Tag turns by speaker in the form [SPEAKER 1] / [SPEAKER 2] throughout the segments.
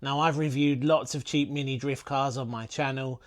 [SPEAKER 1] Now, I've reviewed lots of cheap mini drift cars on my channel,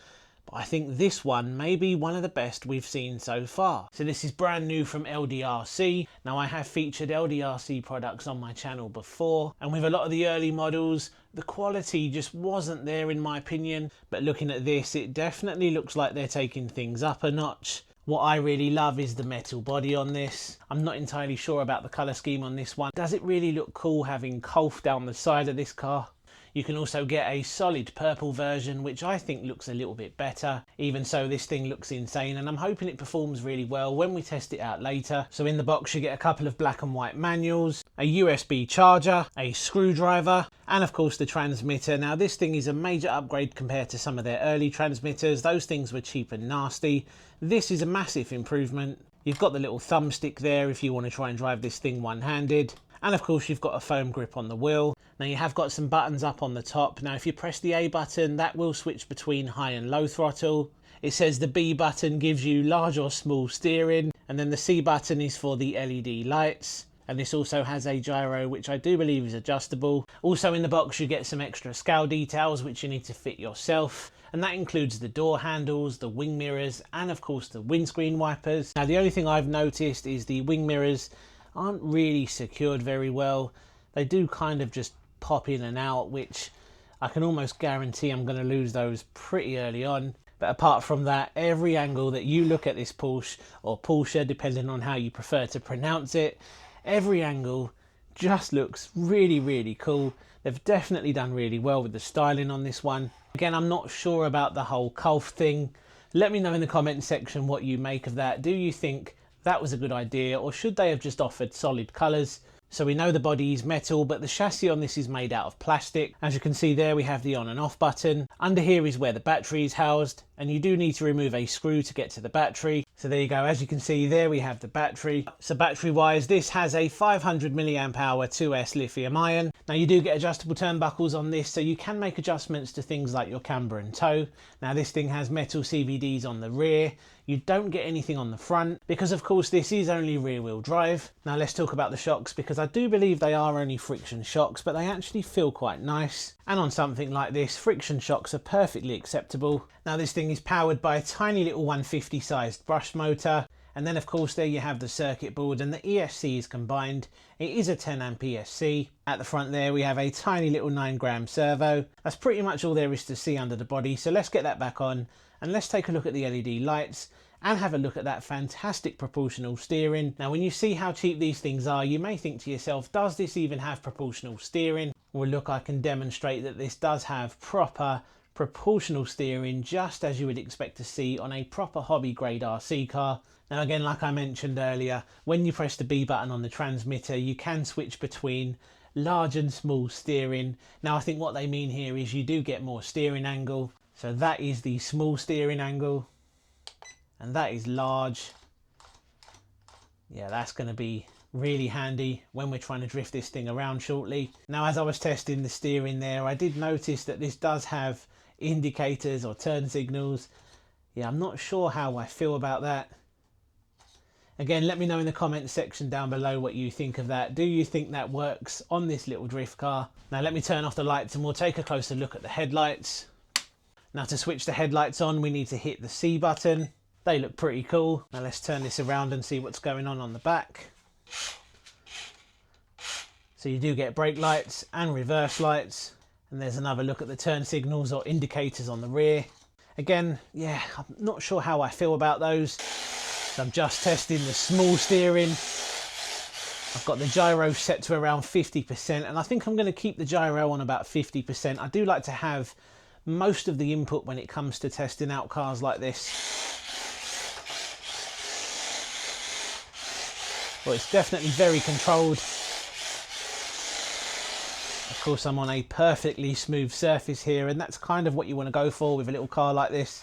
[SPEAKER 1] but I think this one may be one of the best we've seen so far. So this is brand new from LDRC. Now, I have featured LDRC products on my channel before, and with a lot of the early models, the quality just wasn't there in my opinion. But looking at this, it definitely looks like they're taking things up a notch. What I really love is the metal body on this. I'm not entirely sure about the colour scheme on this one. Does it really look cool having Kolf down the side of this car? You can also get a solid purple version, which I think looks a little bit better. Even so, this thing looks insane, and I'm hoping it performs really well when we test it out later. So in the box, you get a couple of black and white manuals, a USB charger, a screwdriver, and of course the transmitter. Now this thing is a major upgrade compared to some of their early transmitters. Those things were cheap and nasty. This is a massive improvement. You've got the little thumbstick there if you want to try and drive this thing one-handed. And of course you've got a foam grip on the wheel. Now you have got some buttons up on the top. Now if you press the A button, that will switch between high and low throttle. It says the B button gives you large or small steering, and then the C button is for the LED lights. And this also has a gyro, which I do believe is adjustable. Also in the box you get some extra scale details which you need to fit yourself. And that includes the door handles, the wing mirrors, and of course the windscreen wipers. Now the only thing I've noticed is the wing mirrors aren't really secured very well. They do kind of just pop in and out, which I can almost guarantee I'm going to lose those pretty early on. But apart from that, every angle that you look at this Porsche, or Porsche depending on how you prefer to pronounce it, every angle just looks really, really cool. They've definitely done really well with the styling on this one. Again, I'm not sure about the whole Kolf thing. Let me know in the comment section what you make of that. Do you think that was a good idea, or should they have just offered solid colours? So we know the body is metal, but the chassis on this is made out of plastic. As you can see there, we have the on and off button. Under here is where the battery is housed, and you do need to remove a screw to get to the battery. So there you go, as you can see there, we have the battery. So battery wise, this has a 500 milliamp hour 2S lithium ion. Now you do get adjustable turnbuckles on this, so you can make adjustments to things like your camber and toe. Now this thing has metal CVDs on the rear. You don't get anything on the front because of course this is only rear wheel drive. Now let's talk about the shocks, because I do believe they are only friction shocks, but they actually feel quite nice. And on something like this, friction shocks are perfectly acceptable. Now this thing is powered by a tiny little 150 sized brush motor. And then of course there you have the circuit board, and the ESC is combined. It is a 10 amp ESC. At the front there we have a tiny little 9-gram servo. That's pretty much all there is to see under the body. So let's get that back on and let's take a look at the LED lights and have a look at that fantastic proportional steering. Now when you see how cheap these things are, you may think to yourself, does this even have proportional steering? Well look, I can demonstrate that this does have proper proportional steering, just as you would expect to see on a proper hobby grade RC car. Now again, like I mentioned earlier, when you press the B button on the transmitter, you can switch between large and small steering. Now I think what they mean here is you do get more steering angle. So that is the small steering angle, and that is large. Yeah, that's going to be really handy when we're trying to drift this thing around shortly. Now as I was testing the steering there, I did notice that this does have indicators or turn signals. Yeah, I'm not sure how I feel about that. Again, let me know in the comments section down below what you think of that. Do you think that works on this little drift car? Now let me turn off the lights and we'll take a closer look at the headlights. Now to switch the headlights on, we need to hit the C button. They look pretty cool. Now let's turn this around and see what's going on the back. So you do get brake lights and reverse lights. And there's another look at the turn signals or indicators on the rear. Again, yeah, I'm not sure how I feel about those. So I'm just testing the small steering. I've got the gyro set to around 50%, and I think I'm going to keep the gyro on about 50%. I do like to have most of the input when it comes to testing out cars like this. Well, it's definitely very controlled. Of course, I'm on a perfectly smooth surface here, and that's kind of what you want to go for with a little car like this.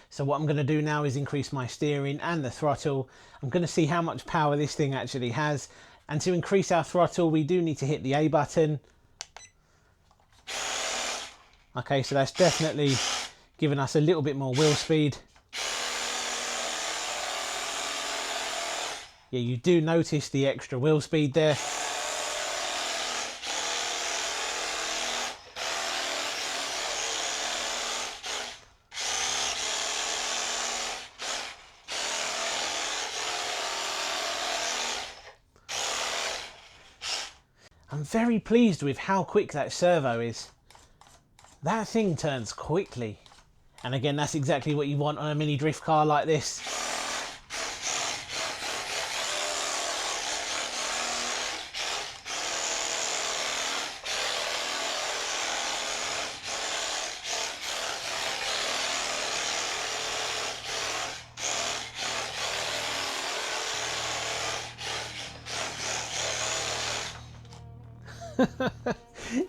[SPEAKER 1] So what I'm going to do now is increase my steering and the throttle. I'm going to see how much power this thing actually has. And to increase our throttle, we do need to hit the A button. Okay, so that's definitely giving us a little bit more wheel speed. Yeah, you do notice the extra wheel speed there. I'm very pleased with how quick that servo is. That thing turns quickly. And again, that's exactly what you want on a mini drift car like this.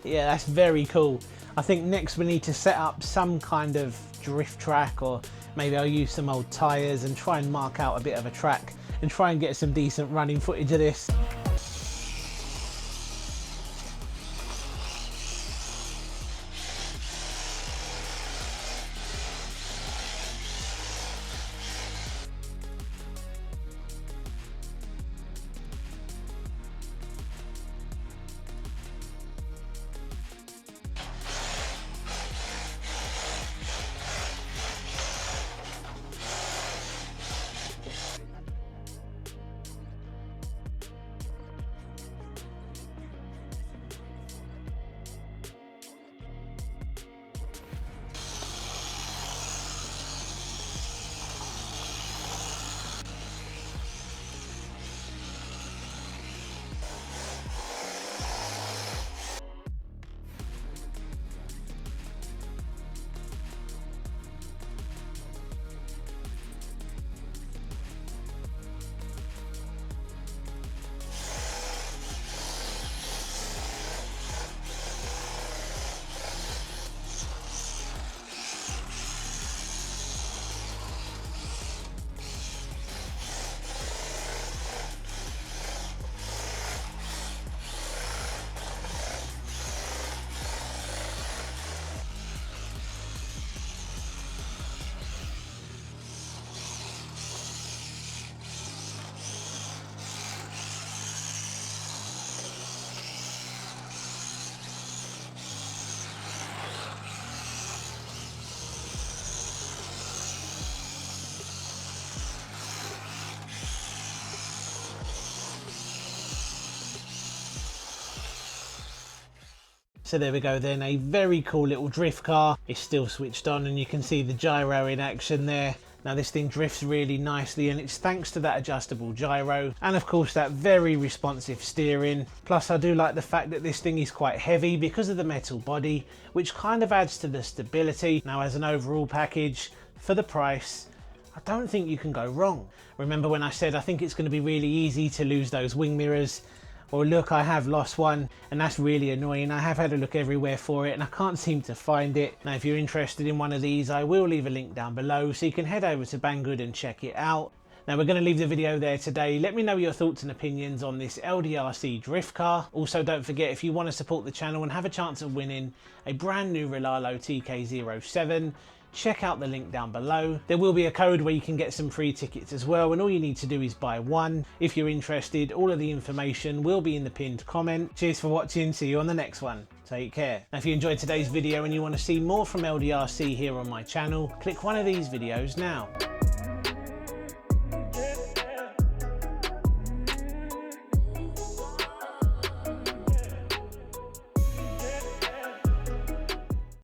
[SPEAKER 1] Yeah, that's very cool. I think next we need to set up some kind of drift track, or maybe I'll use some old tyres and try and mark out a bit of a track and try and get some decent running footage of this. So there we go then, a very cool little drift car. It's still switched on and you can see the gyro in action there. Now this thing drifts really nicely, and it's thanks to that adjustable gyro and of course that very responsive steering. Plus I do like the fact that this thing is quite heavy because of the metal body, which kind of adds to the stability. Now as an overall package, for the price, I don't think you can go wrong. Remember when I said I think it's going to be really easy to lose those wing mirrors? Well look, I have lost one and that's really annoying. I have had a look everywhere for it and I can't seem to find it. Now if you're interested in one of these, I will leave a link down below so you can head over to Banggood and check it out. Now we're going to leave the video there today. Let me know your thoughts and opinions on this LDRC drift car. Also don't forget, if you want to support the channel and have a chance of winning a brand new Relalo TK07, check out the link down below. There will be a code where you can get some free tickets as well, and all you need to do is buy one. If you're interested, all of the information will be in the pinned comment. Cheers for watching, see you on the next one. Take care. Now if you enjoyed today's video and you want to see more from LDRC here on my channel, click one of these videos now.